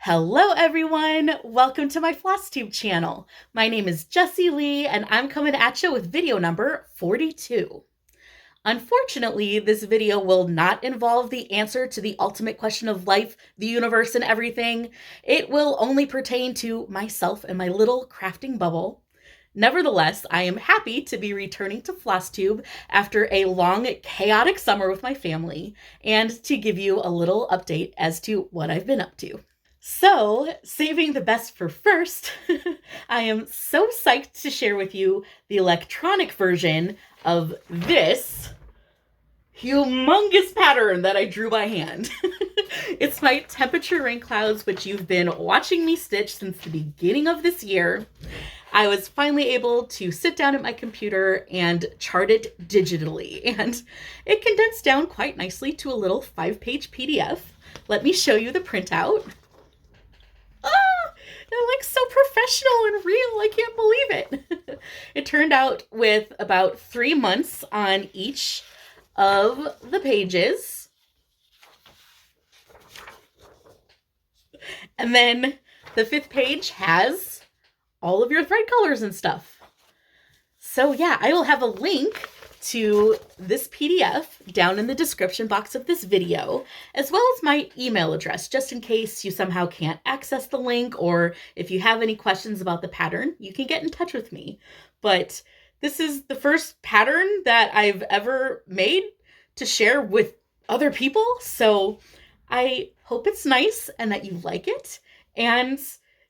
Hello everyone! Welcome to my Flosstube channel. My name is jussylee and I'm coming at you with video number 42. Unfortunately, this video will not involve the answer to the ultimate question of life, the universe, and everything. It will only pertain to myself and my little crafting bubble. Nevertheless, I am happy to be returning to Flosstube after a long, chaotic summer with my family and to give you a little update as to what I've been up to. So, saving the best for first, I am so psyched to share with you the electronic version of this humongous pattern that I drew by hand. It's my temperature Rainclouds, which you've been watching me stitch since the beginning of this year. I was finally able to sit down at my computer and chart it digitally, and it condensed down quite nicely to a little 5-page PDF. Let me show you the printout. It looks so professional and real. I can't believe it. It turned out with about 3 months on each of the pages. And then the 5th page has all of your thread colors and stuff. So yeah, I will have a link to this PDF down in the description box of this video, as well as my email address, just in case you somehow can't access the link, or if you have any questions about the pattern, you can get in touch with me. But this is the first pattern that I've ever made to share with other people, so I hope it's nice and that you like it, and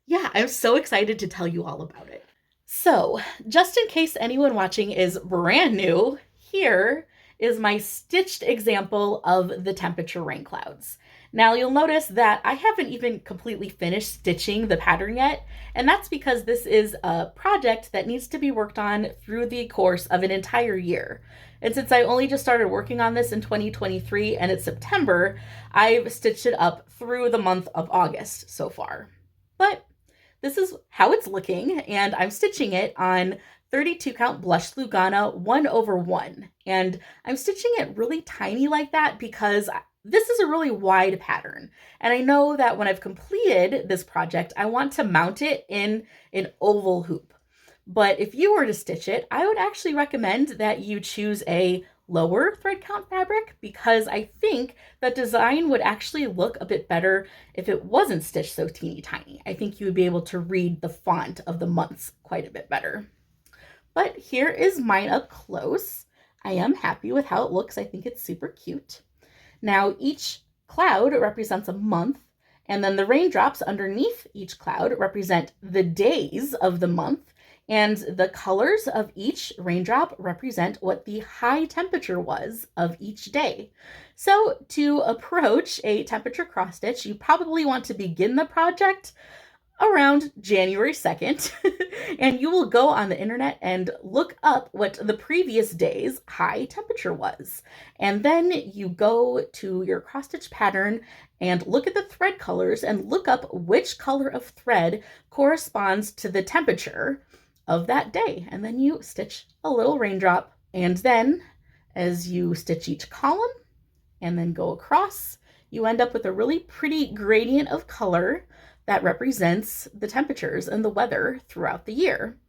yeah, I'm so excited to tell you all about it. So, just in case anyone watching is brand new, here is my stitched example of the temperature Rainclouds. Now, you'll notice that I haven't even completely finished stitching the pattern yet, and that's because this is a project that needs to be worked on through the course of an entire year. And since I only just started working on this in 2023 and it's September, I've stitched it up through the month of August so far. But this is how it's looking, and I'm stitching it on 32 count blush Bygone 1/1. And I'm stitching it really tiny like that because this is a really wide pattern. And I know that when I've completed this project, I want to mount it in an oval hoop. But if you were to stitch it, I would actually recommend that you choose a lower thread count fabric, because I think that design would actually look a bit better if it wasn't stitched so teeny tiny. I think you would be able to read the font of the months quite a bit better. But here is mine up close. I am happy with how it looks. I think it's super cute. Now each cloud represents a month, and then the raindrops underneath each cloud represent the days of the month. And the colors of each raindrop represent what the high temperature was of each day. So to approach a temperature cross stitch, you probably want to begin the project around January 2nd, and you will go on the internet and look up what the previous day's high temperature was. And then you go to your cross stitch pattern and look at the thread colors and look up which color of thread corresponds to the temperature of that day. And then you stitch a little raindrop, and then as you stitch each column and then go across, you end up with a really pretty gradient of color that represents the temperatures and the weather throughout the year.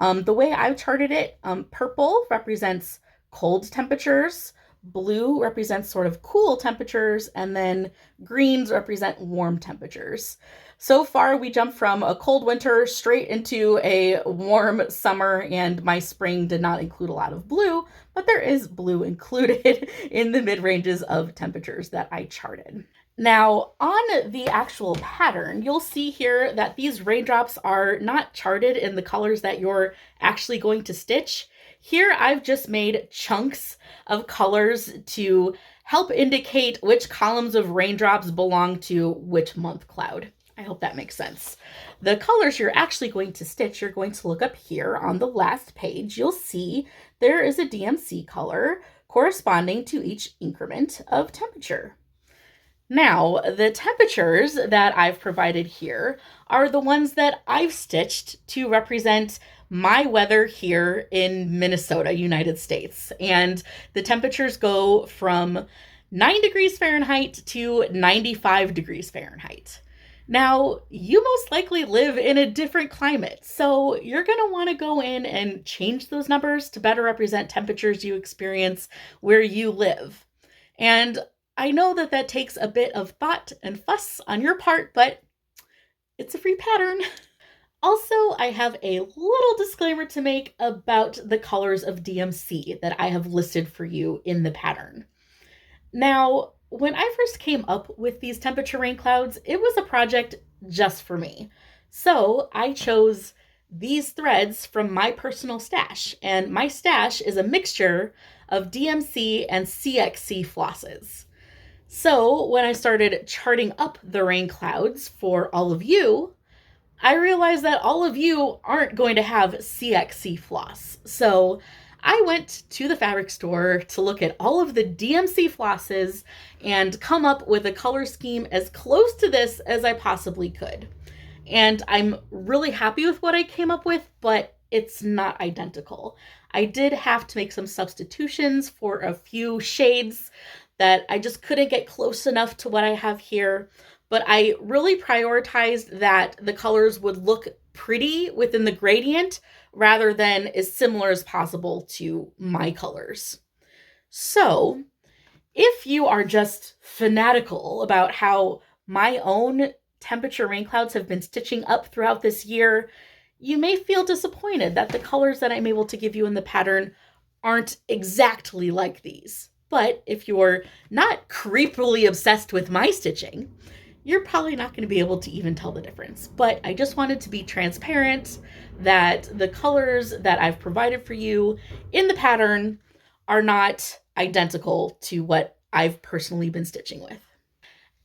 The way I've charted it, purple represents cold temperatures, blue represents sort of cool temperatures, and then greens represent warm temperatures. So far, we jumped from a cold winter straight into a warm summer, and my spring did not include a lot of blue, but there is blue included in the mid-ranges of temperatures that I charted. Now, on the actual pattern, you'll see here that these raindrops are not charted in the colors that you're actually going to stitch. Here, I've just made chunks of colors to help indicate which columns of raindrops belong to which month cloud. I hope that makes sense. The colors you're actually going to stitch, you're going to look up here on the last page. You'll see there is a DMC color corresponding to each increment of temperature. Now, the temperatures that I've provided here are the ones that I've stitched to represent my weather here in Minnesota, United States. And the temperatures go from 9 degrees Fahrenheit to 95 degrees Fahrenheit. Now, you most likely live in a different climate, so you're going to want to go in and change those numbers to better represent temperatures you experience where you live. And I know that that takes a bit of thought and fuss on your part, but it's a free pattern. Also, I have a little disclaimer to make about the colors of DMC that I have listed for you in the pattern. Now, when I first came up with these temperature rain clouds, it was a project just for me. So I chose these threads from my personal stash, and my stash is a mixture of DMC and CXC flosses. So when I started charting up the rain clouds for all of you, I realized that all of you aren't going to have CXC floss. So I went to the fabric store to look at all of the DMC flosses and come up with a color scheme as close to this as I possibly could. And I'm really happy with what I came up with, but it's not identical. I did have to make some substitutions for a few shades that I just couldn't get close enough to what I have here. But I really prioritized that the colors would look pretty within the gradient rather than as similar as possible to my colors. So if you are just fanatical about how my own temperature rain clouds have been stitching up throughout this year, you may feel disappointed that the colors that I'm able to give you in the pattern aren't exactly like these. But if you're not creepily obsessed with my stitching, you're probably not going to be able to even tell the difference. But I just wanted to be transparent that the colors that I've provided for you in the pattern are not identical to what I've personally been stitching with.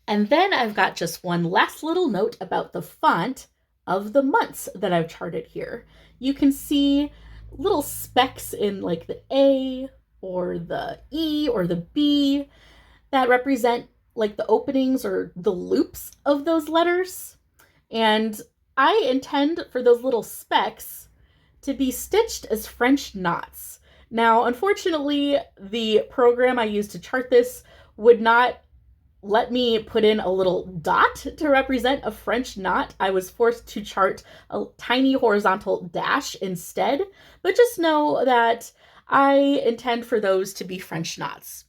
And then I've got just one last little note about the font of the months that I've charted here. You can see little specks in like the A or the E or the B that represent like the openings or the loops of those letters. And I intend for those little specks to be stitched as French knots. Now, unfortunately, the program I used to chart this would not let me put in a little dot to represent a French knot. I was forced to chart a tiny horizontal dash instead, but just know that I intend for those to be French knots.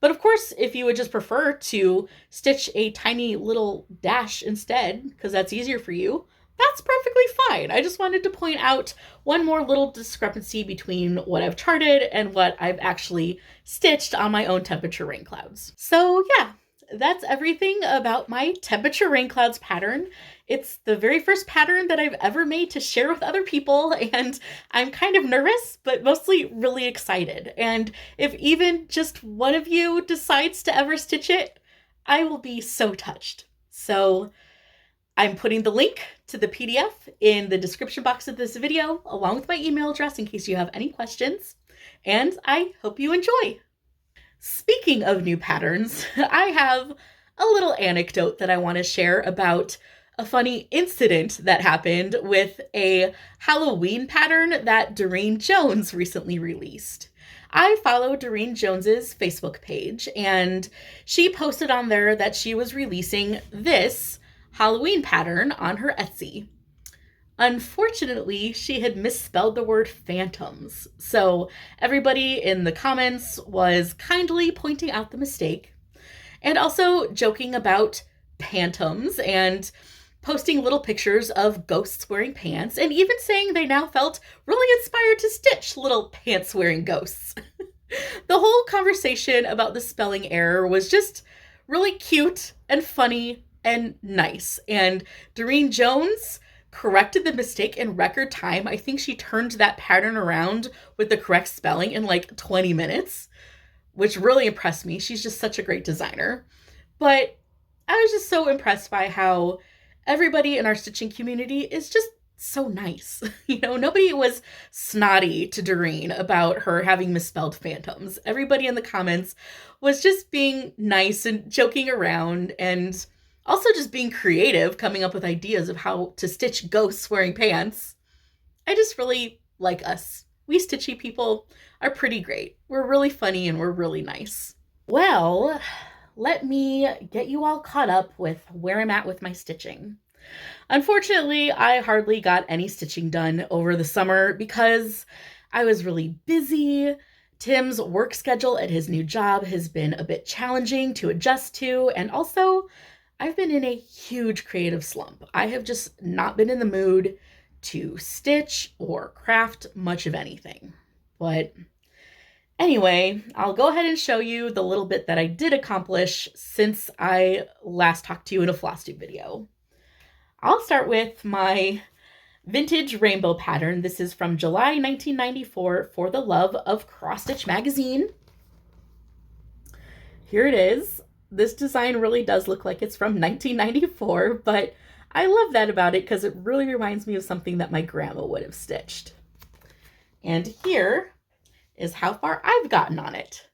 But of course, if you would just prefer to stitch a tiny little dash instead, because that's easier for you, that's perfectly fine. I just wanted to point out one more little discrepancy between what I've charted and what I've actually stitched on my own temperature rain clouds. So yeah, that's everything about my temperature rain clouds pattern. It's the very first pattern that I've ever made to share with other people, and I'm kind of nervous, but mostly really excited. And if even just one of you decides to ever stitch it, I will be so touched. So I'm putting the link to the PDF in the description box of this video, along with my email address in case you have any questions, and I hope you enjoy. Speaking of new patterns, I have a little anecdote that I want to share about a funny incident that happened with a Halloween pattern that Durene Jones recently released. I follow Durene Jones's Facebook page, and she posted on there that she was releasing this Halloween pattern on her Etsy. Unfortunately, she had misspelled the word phantoms, so everybody in the comments was kindly pointing out the mistake and also joking about pantoms and posting little pictures of ghosts wearing pants and even saying they now felt really inspired to stitch little pants wearing ghosts. The whole conversation about the spelling error was just really cute and funny and nice, and Durene Jones corrected the mistake in record time. I think she turned that pattern around with the correct spelling in like 20 minutes, which really impressed me. She's just such a great designer. But I was just so impressed by how everybody in our stitching community is just so nice. Nobody was snotty to Durene about her having misspelled phantoms. Everybody in the comments was just being nice and joking around, and also just being creative, coming up with ideas of how to stitch ghosts wearing pants. I just really like us. We stitchy people are pretty great. We're really funny and we're really nice. Well, let me get you all caught up with where I'm at with my stitching. Unfortunately, I hardly got any stitching done over the summer because I was really busy. Tim's work schedule at his new job has been a bit challenging to adjust to, and also I've been in a huge creative slump. I have just not been in the mood to stitch or craft much of anything. But anyway, I'll go ahead and show you the little bit that I did accomplish since I last talked to you in a Flosstube video. I'll start with my vintage rainbow pattern. This is from July 1994 for the love of Cross Stitch magazine. Here it is. This design really does look like it's from 1994, but I love that about it because it really reminds me of something that my grandma would have stitched. And here is how far I've gotten on it.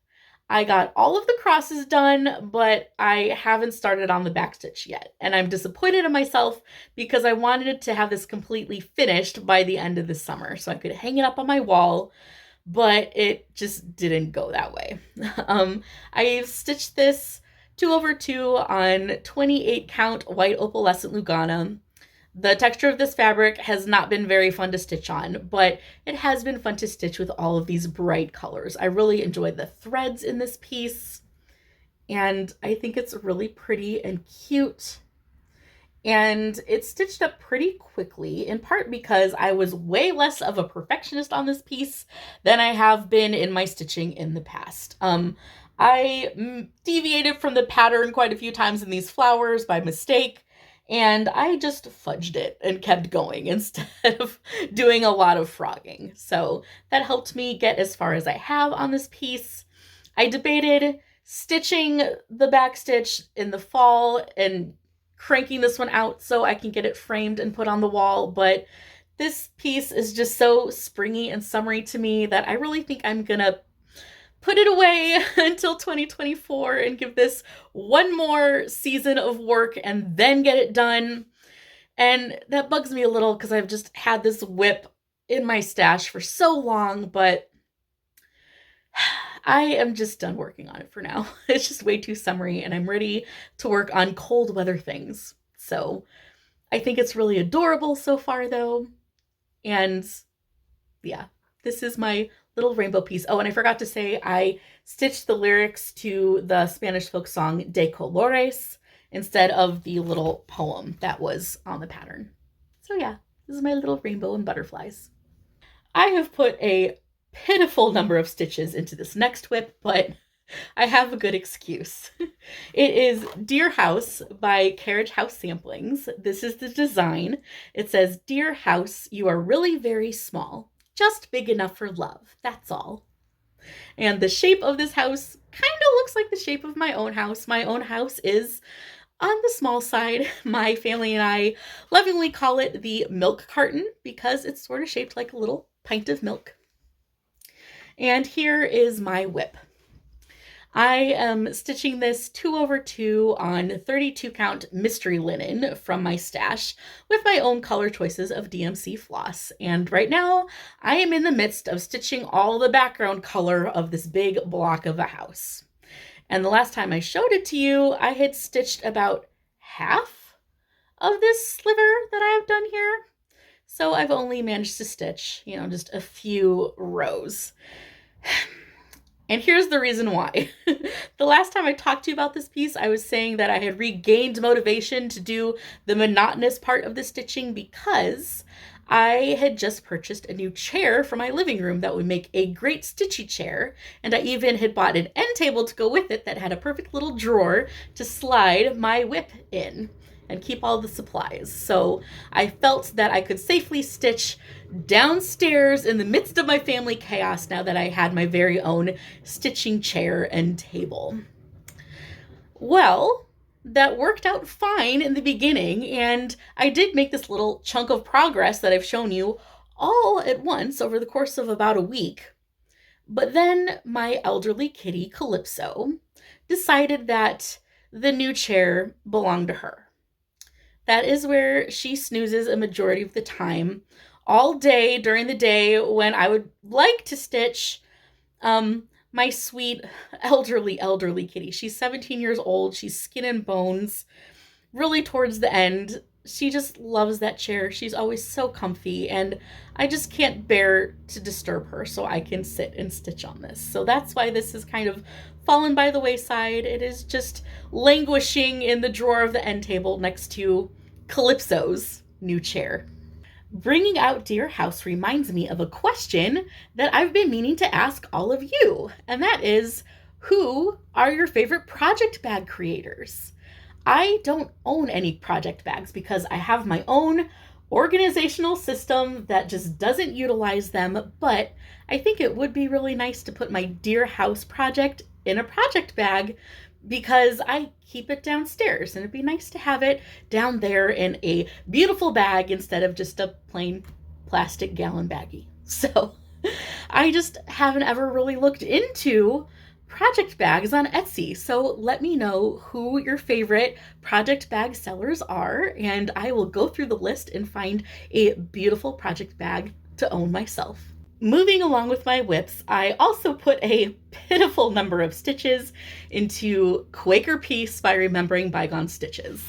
I got all of the crosses done, but I haven't started on the backstitch yet. And I'm disappointed in myself because I wanted to have this completely finished by the end of the summer so I could hang it up on my wall, but it just didn't go that way. I stitched this 2/2 on 28 count white opalescent Lugana. The texture of this fabric has not been very fun to stitch on, but it has been fun to stitch with all of these bright colors. I really enjoyed the threads in this piece, and I think it's really pretty and cute. And it's stitched up pretty quickly, in part because I was way less of a perfectionist on this piece than I have been in my stitching in the past. I deviated from the pattern quite a few times in these flowers by mistake, and I just fudged it and kept going instead of doing a lot of frogging. So that helped me get as far as I have on this piece. I debated stitching the backstitch in the fall and cranking this one out so I can get it framed and put on the wall, but this piece is just so springy and summery to me that I really think I'm gonna put it away until 2024 and give this one more season of work and then get it done. And that bugs me a little because I've just had this whip in my stash for so long, but I am just done working on it for now. It's just way too summery and I'm ready to work on cold weather things. So I think it's really adorable so far though. And yeah, this is my little rainbow piece. Oh, and I forgot to say, I stitched the lyrics to the Spanish folk song De Colores instead of the little poem that was on the pattern. So yeah, this is my little rainbow and butterflies. I have put a pitiful number of stitches into this next whip, but I have a good excuse. It is Dear House by Carriage House Samplings. This is the design. It says, "Dear House, you are really very small. Just big enough for love, that's all." And the shape of this house kind of looks like the shape of my own house. My own house is on the small side. My family and I lovingly call it the milk carton because it's sort of shaped like a little pint of milk. And here is my whip. I am stitching this 2/2 on 32 count mystery linen from my stash with my own color choices of DMC floss. And right now I am in the midst of stitching all the background color of this big block of a house. And the last time I showed it to you, I had stitched about half of this sliver that I've done here. So I've only managed to stitch, just a few rows. And here's the reason why. The last time I talked to you about this piece, I was saying that I had regained motivation to do the monotonous part of the stitching because I had just purchased a new chair for my living room that would make a great stitchy chair. And I even had bought an end table to go with it that had a perfect little drawer to slide my whip in and keep all the supplies. So I felt that I could safely stitch downstairs in the midst of my family chaos now that I had my very own stitching chair and table. Well, that worked out fine in the beginning, and I did make this little chunk of progress that I've shown you all at once over the course of about a week. But then my elderly kitty, Calypso, decided that the new chair belonged to her. That is where she snoozes a majority of the time, all day during the day when I would like to stitch. my sweet elderly kitty. She's 17 years old. She's skin and bones. Really towards the end, she just loves that chair. She's always so comfy, and I just can't bear to disturb her, so I can sit and stitch on this. So that's why this has kind of fallen by the wayside. It is just languishing in the drawer of the end table next to Calypso's new chair. Bringing out Dear House reminds me of a question that I've been meaning to ask all of you, and that is, who are your favorite project bag creators? I don't own any project bags because I have my own organizational system that just doesn't utilize them, but I think it would be really nice to put my Dear House project in a project bag because I keep it downstairs, and it'd be nice to have it down there in a beautiful bag instead of just a plain plastic gallon baggie. So I just haven't ever really looked into project bags on Etsy. So let me know who your favorite project bag sellers are, and I will go through the list and find a beautiful project bag to own myself. Moving along with my whips, I also put a pitiful number of stitches into Quaker Peace by Remembering Bygone Stitches.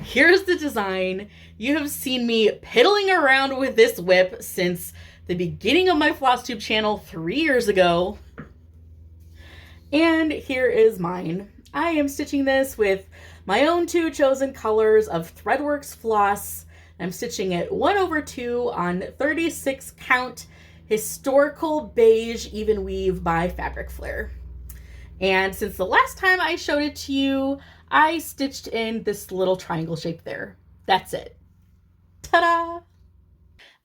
Here's the design. You have seen me piddling around with this whip since the beginning of my Flosstube channel 3 years ago. And here is mine. I am stitching this with my own 2 chosen colors of Threadworks floss. I'm stitching it 1/2 on 36 count historical beige even weave by Fabric Flair. And since the last time I showed it to you, I stitched in this little triangle shape there. That's it. Ta-da!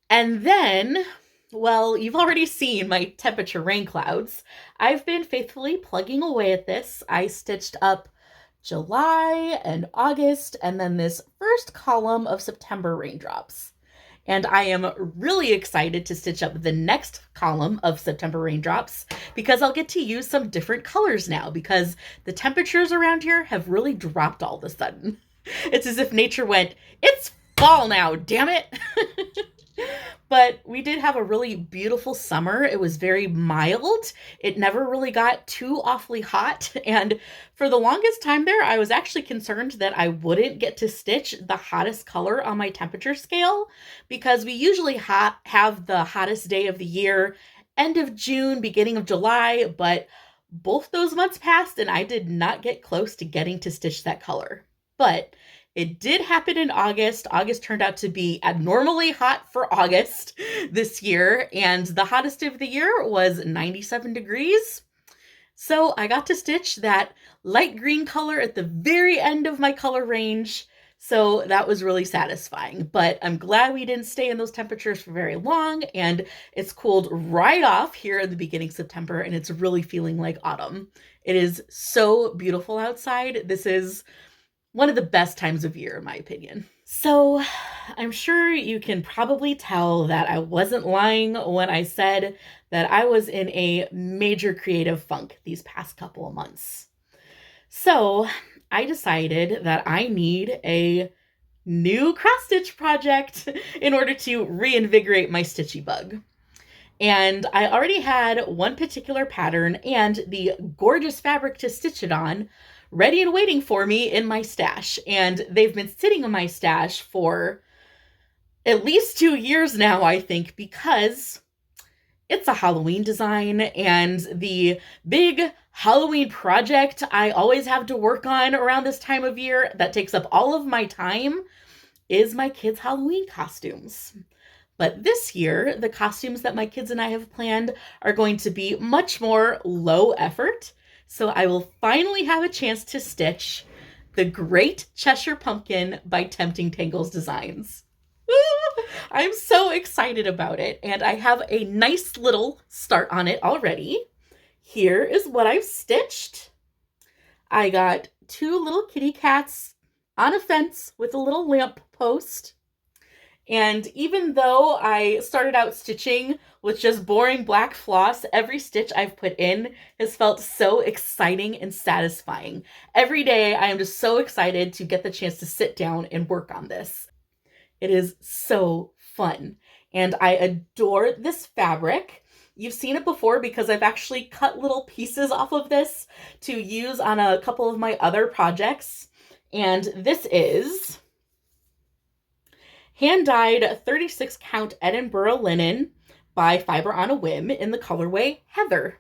And then, well, you've already seen my temperature Rainclouds. I've been faithfully plugging away at this. I stitched up July and August, and then this first column of September raindrops. And I am really excited to stitch up the next column of September raindrops because I'll get to use some different colors now because the temperatures around here have really dropped all of a sudden. It's as if nature went, it's fall now, damn it. But we did have a really beautiful summer. It was very mild. It never really got too awfully hot. And for the longest time there, I was actually concerned that I wouldn't get to stitch the hottest color on my temperature scale because we usually have the hottest day of the year, end of June, beginning of July, but both those months passed and I did not get close to getting to stitch that color. But it did happen in August. August turned out to be abnormally hot for August this year, and the hottest of the year was 97 degrees. So I got to stitch that light green color at the very end of my color range. So that was really satisfying, but I'm glad we didn't stay in those temperatures for very long, and it's cooled right off here in the beginning of September, and it's really feeling like autumn. It is so beautiful outside. This is one of the best times of year, in my opinion. So I'm sure you can probably tell that I wasn't lying when I said that I was in a major creative funk these past couple of months. So I decided that I need a new cross-stitch project in order to reinvigorate my stitchy bug. And I already had one particular pattern and the gorgeous fabric to stitch it on ready and waiting for me in my stash. And they've been sitting in my stash for at least 2 years now, I think, because it's a Halloween design and the big Halloween project I always have to work on around this time of year that takes up all of my time is my kids' Halloween costumes. But this year, the costumes that my kids and I have planned are going to be much more low effort. So I will finally have a chance to stitch the Great Cheshire Pumpkin by Tempting Tangles Designs. I'm so excited about it, and I have a nice little start on it already. Here is what I've stitched. I got 2 little kitty cats on a fence with a little lamp post. And even though I started out stitching with just boring black floss, every stitch I've put in has felt so exciting and satisfying. Every day I am just so excited to get the chance to sit down and work on this. It is so fun. And I adore this fabric. You've seen it before because I've actually cut little pieces off of this to use on a couple of my other projects. And this is hand-dyed 36 count Edinburgh linen by Fiber on a Whim in the colorway Heather.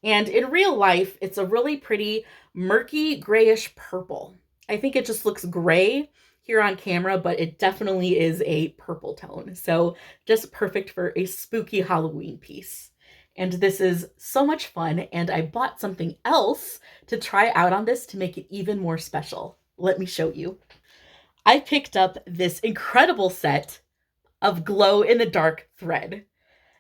And in real life, it's a really pretty murky grayish purple. I think it just looks gray here on camera, but it definitely is a purple tone. So just perfect for a spooky Halloween piece. And this is so much fun, and I bought something else to try out on this to make it even more special. Let me show you. I picked up this incredible set of glow-in-the-dark thread.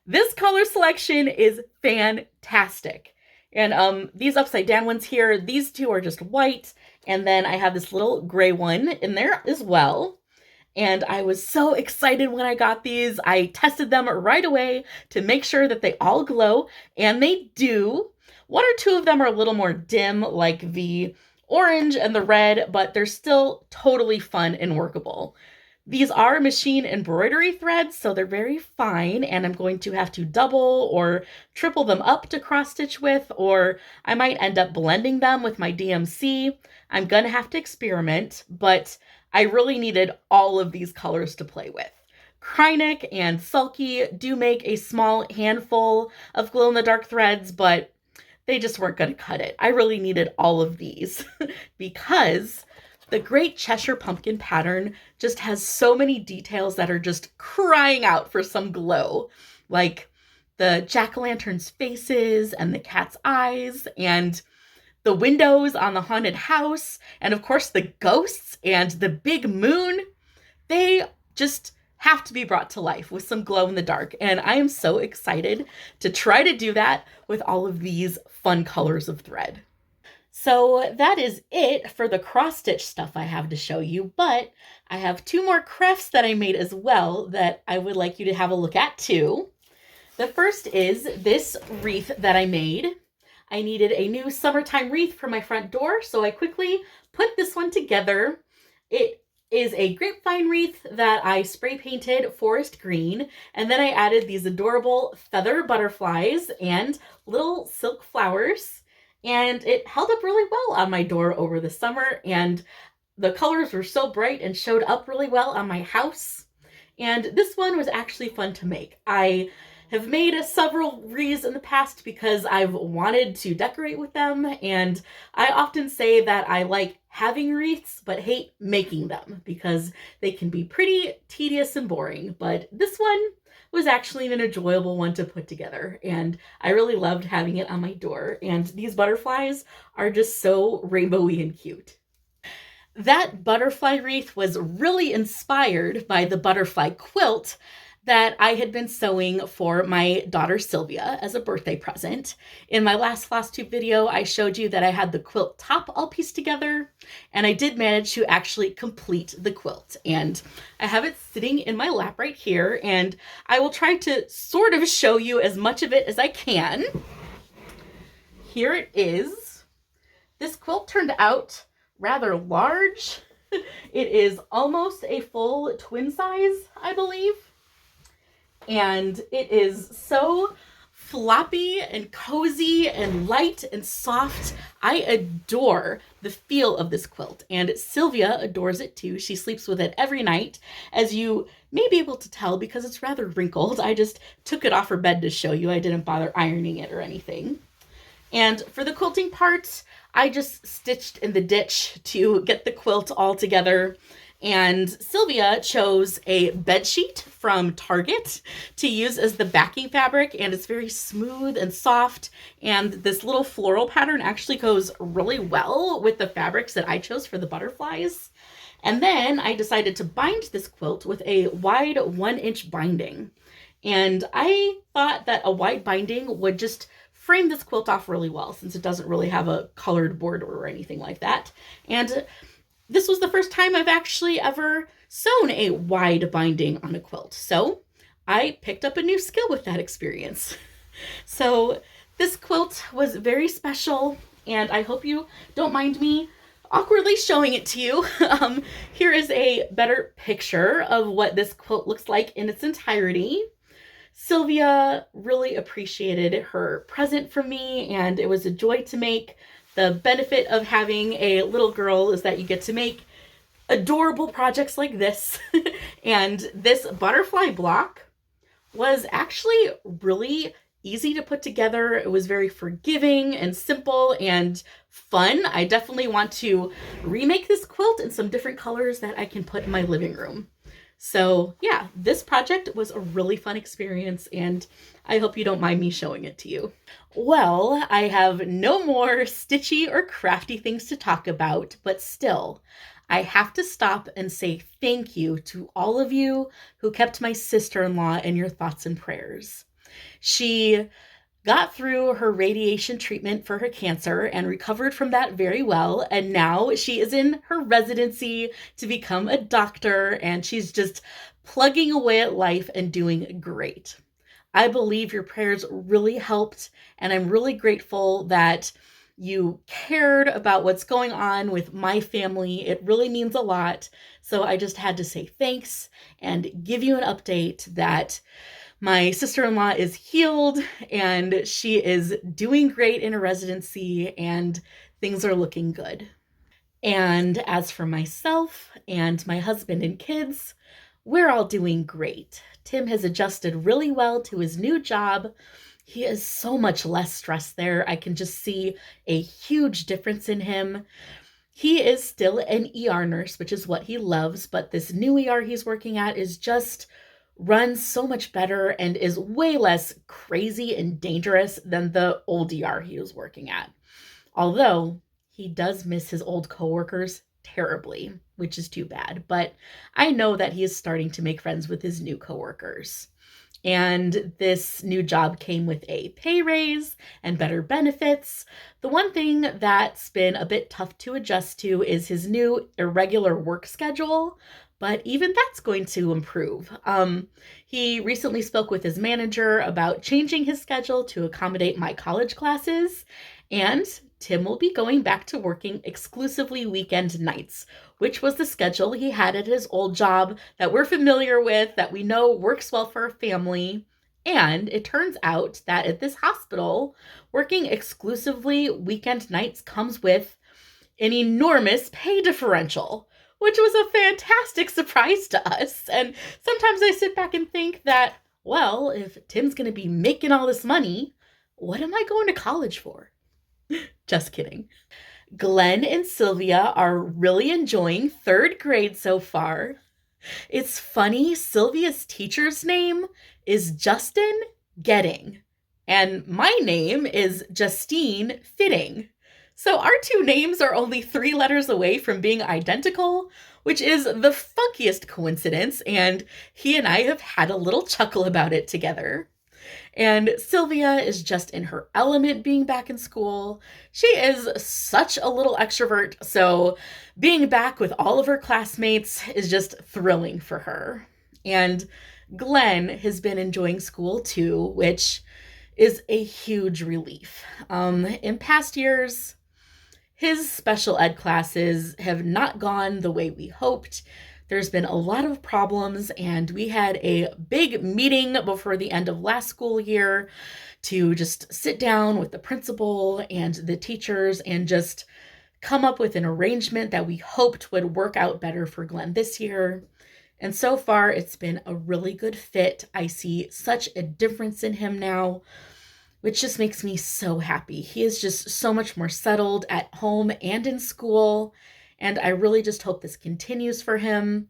This color selection is fantastic. And these upside down ones here, these two are just white. And then I have this little gray one in there as well. And I was so excited when I got these. I tested them right away to make sure that they all glow, and they do. One or two of them are a little more dim, like the orange and the red, but they're still totally fun and workable. These are machine embroidery threads, so they're very fine, and I'm going to have to double or triple them up to cross stitch with, or I might end up blending them with my DMC. I'm gonna have to experiment, but I really needed all of these colors to play with. Krynic and Sulky do make a small handful of glow-in-the-dark threads, but they just weren't gonna cut it. I really needed all of these because the Great Cheshire Pumpkin pattern just has so many details that are just crying out for some glow, like the jack-o'-lantern's faces and the cat's eyes and the windows on the haunted house, and of course the ghosts and the big moon. They just have to be brought to life with some glow in the dark, and I am so excited to try to do that with all of these fun colors of thread. So that is it for the cross-stitch stuff I have to show you, but I have two more crafts that I made as well that I would like you to have a look at too. The first is this wreath that I made. I needed a new summertime wreath for my front door, so I quickly put this one together. It is a grapevine wreath that I spray painted forest green, and then I added these adorable feather butterflies and little silk flowers. And it held up really well on my door over the summer, and the colors were so bright and showed up really well on my house. And this one was actually fun to make. I have made several wreaths in the past because I've wanted to decorate with them, and I often say that I like having wreaths but hate making them because they can be pretty tedious and boring. But this one was actually an enjoyable one to put together, and I really loved having it on my door, and these butterflies are just so rainbowy and cute. That butterfly wreath was really inspired by the butterfly quilt that I had been sewing for my daughter Sylvia as a birthday present. In my last Flosstube video, I showed you that I had the quilt top all pieced together, and I did manage to actually complete the quilt. And I have it sitting in my lap right here, and I will try to sort of show you as much of it as I can. Here it is. This quilt turned out rather large. It is almost a full twin size, I believe. And it is so floppy and cozy and light and soft. I adore the feel of this quilt, and Sylvia adores it too. She sleeps with it every night, as you may be able to tell because it's rather wrinkled. I just took it off her bed to show you. I didn't bother ironing it or anything. And for the quilting part, I just stitched in the ditch to get the quilt all together. And Sylvia chose a bedsheet from Target to use as the backing fabric, and it's very smooth and soft, and this little floral pattern actually goes really well with the fabrics that I chose for the butterflies. And then I decided to bind this quilt with a wide 1-inch binding, and I thought that a wide binding would just frame this quilt off really well since it doesn't really have a colored border or anything like that. And this was the first time I've actually ever sewn a wide binding on a quilt, so I picked up a new skill with that experience. So this quilt was very special, and I hope you don't mind me awkwardly showing it to you. Here is a better picture of what this quilt looks like in its entirety. Sylvia really appreciated her present from me, and it was a joy to make. The benefit of having a little girl is that you get to make adorable projects like this. And this butterfly block was actually really easy to put together. It was very forgiving and simple and fun. I definitely want to remake this quilt in some different colors that I can put in my living room. So yeah, this project was a really fun experience, and I hope you don't mind me showing it to you. Well, I have no more stitchy or crafty things to talk about, but still, I have to stop and say thank you to all of you who kept my sister-in-law in your thoughts and prayers. She got through her radiation treatment for her cancer and recovered from that very well. And now she is in her residency to become a doctor, and she's just plugging away at life and doing great. I believe your prayers really helped, and I'm really grateful that you cared about what's going on with my family. It really means a lot. So I just had to say thanks and give you an update that my sister-in-law is healed and she is doing great in her residency, and things are looking good. And as for myself and my husband and kids, we're all doing great. Tim has adjusted really well to his new job. He is so much less stressed there. I can just see a huge difference in him. He is still an ER nurse, which is what he loves, but this new ER he's working at is just runs so much better and is way less crazy and dangerous than the old ER he was working at. Although he does miss his old coworkers terribly, which is too bad. But I know that he is starting to make friends with his new coworkers. And this new job came with a pay raise and better benefits. The one thing that's been a bit tough to adjust to is his new irregular work schedule, but even that's going to improve. He recently spoke with his manager about changing his schedule to accommodate my college classes, and Tim will be going back to working exclusively weekend nights, which was the schedule he had at his old job that we're familiar with, that we know works well for a family. And it turns out that at this hospital, working exclusively weekend nights comes with an enormous pay differential, which was a fantastic surprise to us. And sometimes I sit back and think that, well, if Tim's going to be making all this money, what am I going to college for? Just kidding. Glenn and Sylvia are really enjoying third grade so far. It's funny, Sylvia's teacher's name is Justin Getting, and my name is Justine Fitting. So our two names are only 3 letters away from being identical, which is the funkiest coincidence, and he and I have had a little chuckle about it together. And Sylvia is just in her element being back in school. She is such a little extrovert, so being back with all of her classmates is just thrilling for her. And Glenn has been enjoying school too, which is a huge relief. In past years, his special ed classes have not gone the way we hoped. There's been a lot of problems, and we had a big meeting before the end of last school year to just sit down with the principal and the teachers and just come up with an arrangement that we hoped would work out better for Glenn this year. And so far, it's been a really good fit. I see such a difference in him now, which just makes me so happy. He is just so much more settled at home and in school, and I really just hope this continues for him.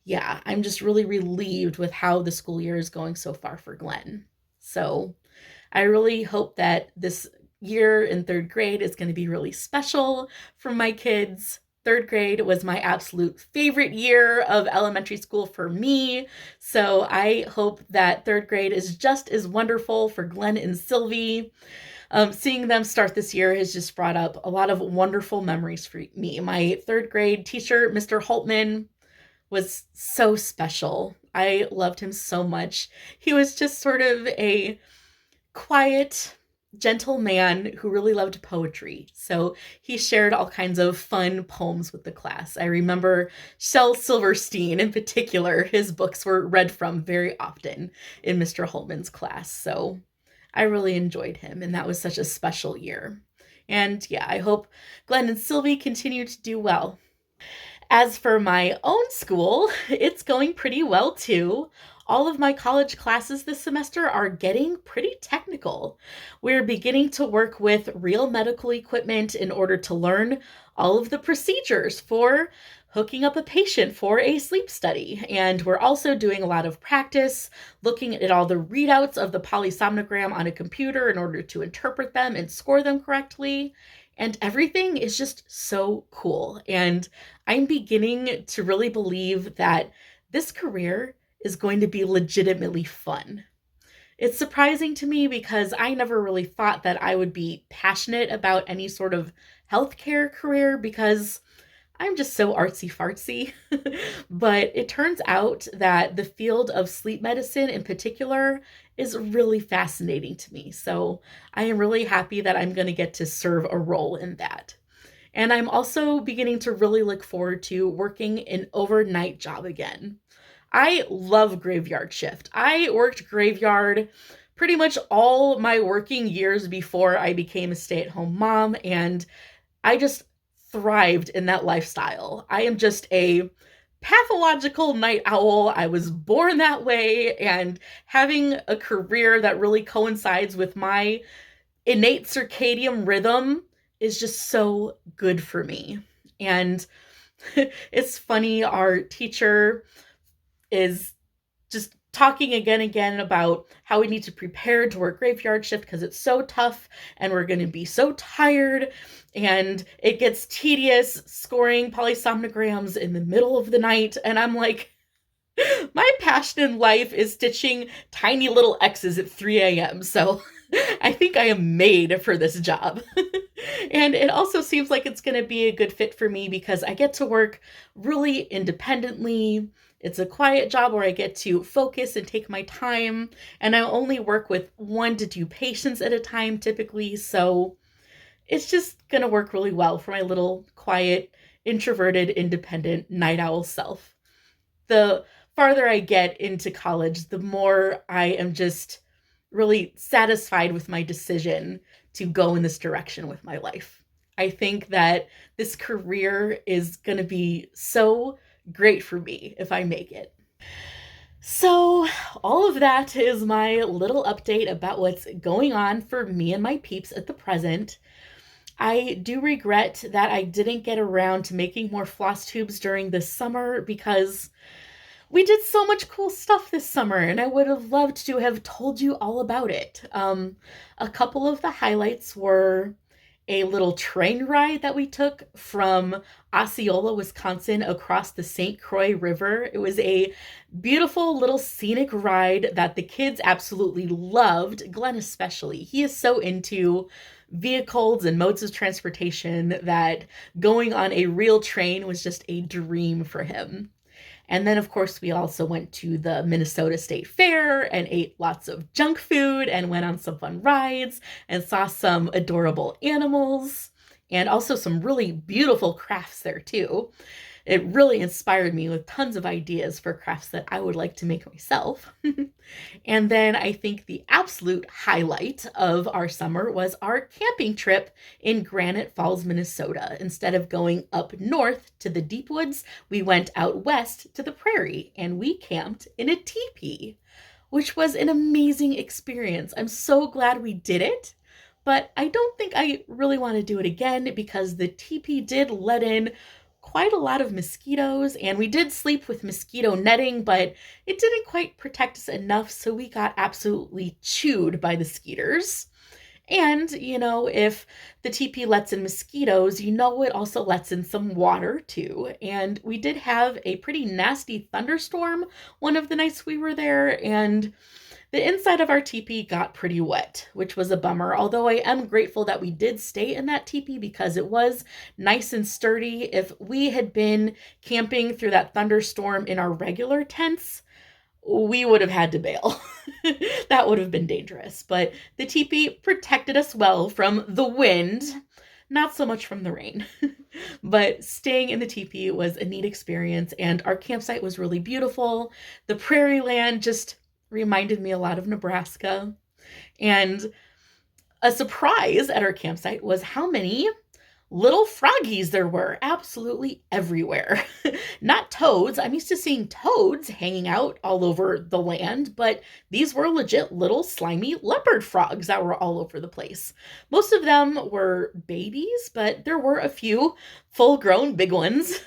Yeah, I'm just really relieved with how the school year is going so far for Glenn. So I really hope that this year in third grade is going to be really special for my kids. Third grade was my absolute favorite year of elementary school for me. So I hope that third grade is just as wonderful for Glenn and Sylvie. Seeing them start this year has just brought up a lot of wonderful memories for me. My third grade teacher, Mr. Holtman, was so special. I loved him so much. He was just sort of a quiet, gentle man who really loved poetry. So he shared all kinds of fun poems with the class. I remember Shel Silverstein in particular, his books were read from very often in Mr. Holman's class. So I really enjoyed him, and that was such a special year. And yeah, I hope Glenn and Sylvie continue to do well. As for my own school, it's going pretty well too. All of my college classes this semester are getting pretty technical. We're beginning to work with real medical equipment in order to learn all of the procedures for hooking up a patient for a sleep study. And we're also doing a lot of practice, looking at all the readouts of the polysomnogram on a computer in order to interpret them and score them correctly. And everything is just so cool. And I'm beginning to really believe that this career is going to be legitimately fun. It's surprising to me because I never really thought that I would be passionate about any sort of healthcare career because I'm just so artsy fartsy. But it turns out that the field of sleep medicine in particular is really fascinating to me. So I am really happy that I'm going to get to serve a role in that. And I'm also beginning to really look forward to working an overnight job again. I love graveyard shift. I worked graveyard pretty much all my working years before I became a stay-at-home mom, and I just thrived in that lifestyle. I am just a pathological night owl. I was born that way, and having a career that really coincides with my innate circadian rhythm is just so good for me. And it's funny, our teacher is just talking again about how we need to prepare to work graveyard shift because it's so tough and we're going to be so tired and it gets tedious scoring polysomnograms in the middle of the night. And I'm like, my passion in life is stitching tiny little X's at 3 a.m. So I think I am made for this job. And it also seems like it's going to be a good fit for me because I get to work really independently. It's a quiet job where I get to focus and take my time. And I only work with 1 to 2 patients at a time typically. So it's just going to work really well for my little quiet, introverted, independent night owl self. The farther I get into college, the more I am just really satisfied with my decision to go in this direction with my life. I think that this career is going to be so great for me if I make it. So all of that is my little update about what's going on for me and my peeps at the present. I do regret that I didn't get around to making more floss tubes during this summer because we did so much cool stuff this summer, and I would have loved to have told you all about it. A couple of the highlights were a little train ride that we took from Osceola, Wisconsin, across the St. Croix River. It was a beautiful little scenic ride that the kids absolutely loved, Glenn especially. He is so into vehicles and modes of transportation that going on a real train was just a dream for him. And then, of course, we also went to the Minnesota State Fair and ate lots of junk food and went on some fun rides and saw some adorable animals and also some really beautiful crafts there, too. It really inspired me with tons of ideas for crafts that I would like to make myself. And then I think the absolute highlight of our summer was our camping trip in Granite Falls, Minnesota. Instead of going up north to the deep woods, we went out west to the prairie and we camped in a teepee, which was an amazing experience. I'm so glad we did it, but I don't think I really want to do it again because the teepee did let in quite a lot of mosquitoes, and we did sleep with mosquito netting, but it didn't quite protect us enough, so we got absolutely chewed by the skeeters. And, if the teepee lets in mosquitoes, it also lets in some water too. And we did have a pretty nasty thunderstorm one of the nights we were there, and the inside of our teepee got pretty wet, which was a bummer, although I am grateful that we did stay in that teepee because it was nice and sturdy. If we had been camping through that thunderstorm in our regular tents, we would have had to bail. That would have been dangerous. But the teepee protected us well from the wind, not so much from the rain. But staying in the teepee was a neat experience, and our campsite was really beautiful. The prairie land just reminded me a lot of Nebraska. And a surprise at our campsite was how many little froggies there were absolutely everywhere. Not toads. I'm used to seeing toads hanging out all over the land, but these were legit little slimy leopard frogs that were all over the place. Most of them were babies, but there were a few full-grown big ones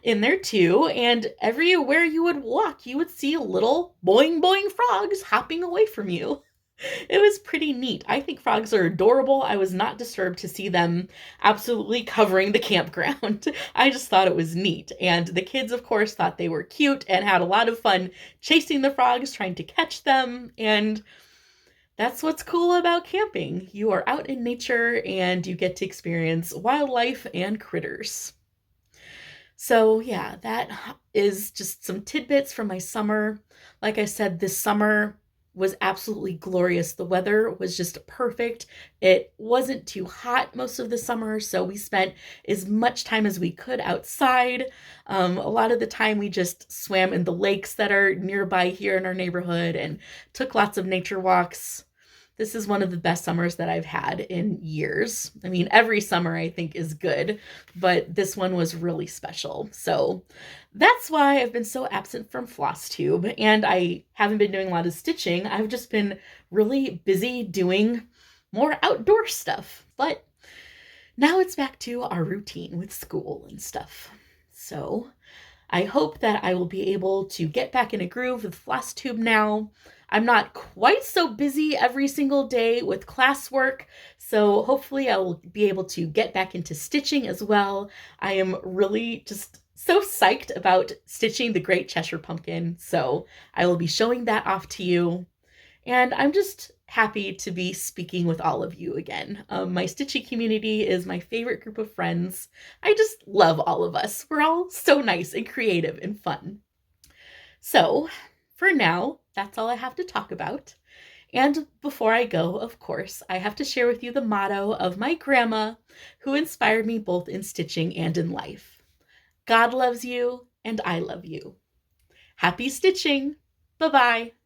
in there too, and everywhere you would walk, you would see little boing boing frogs hopping away from you. It was pretty neat. I think frogs are adorable. I was not disturbed to see them absolutely covering the campground. I just thought it was neat. And the kids, of course, thought they were cute and had a lot of fun chasing the frogs, trying to catch them. And that's what's cool about camping. You are out in nature and you get to experience wildlife and critters. So, yeah, that is just some tidbits from my summer. Like I said, this summer was absolutely glorious. The weather was just perfect. It wasn't too hot most of the summer, so we spent as much time as we could outside. A lot of the time we just swam in the lakes that are nearby here in our neighborhood and took lots of nature walks. This is one of the best summers that I've had in years. I mean, every summer I think is good, but this one was really special. So that's why I've been so absent from Flosstube, and I haven't been doing a lot of stitching. I've just been really busy doing more outdoor stuff. But now it's back to our routine with school and stuff. So I hope that I will be able to get back in a groove with Flosstube now. I'm not quite so busy every single day with classwork, so hopefully I will be able to get back into stitching as well. I am really just so psyched about stitching the Great Cheshire Pumpkin, so I will be showing that off to you. And I'm just happy to be speaking with all of you again. My stitching community is my favorite group of friends. I just love all of us. We're all so nice and creative and fun. So for now, that's all I have to talk about. And before I go, of course, I have to share with you the motto of my grandma, who inspired me both in stitching and in life. God loves you, and I love you. Happy stitching! Bye-bye!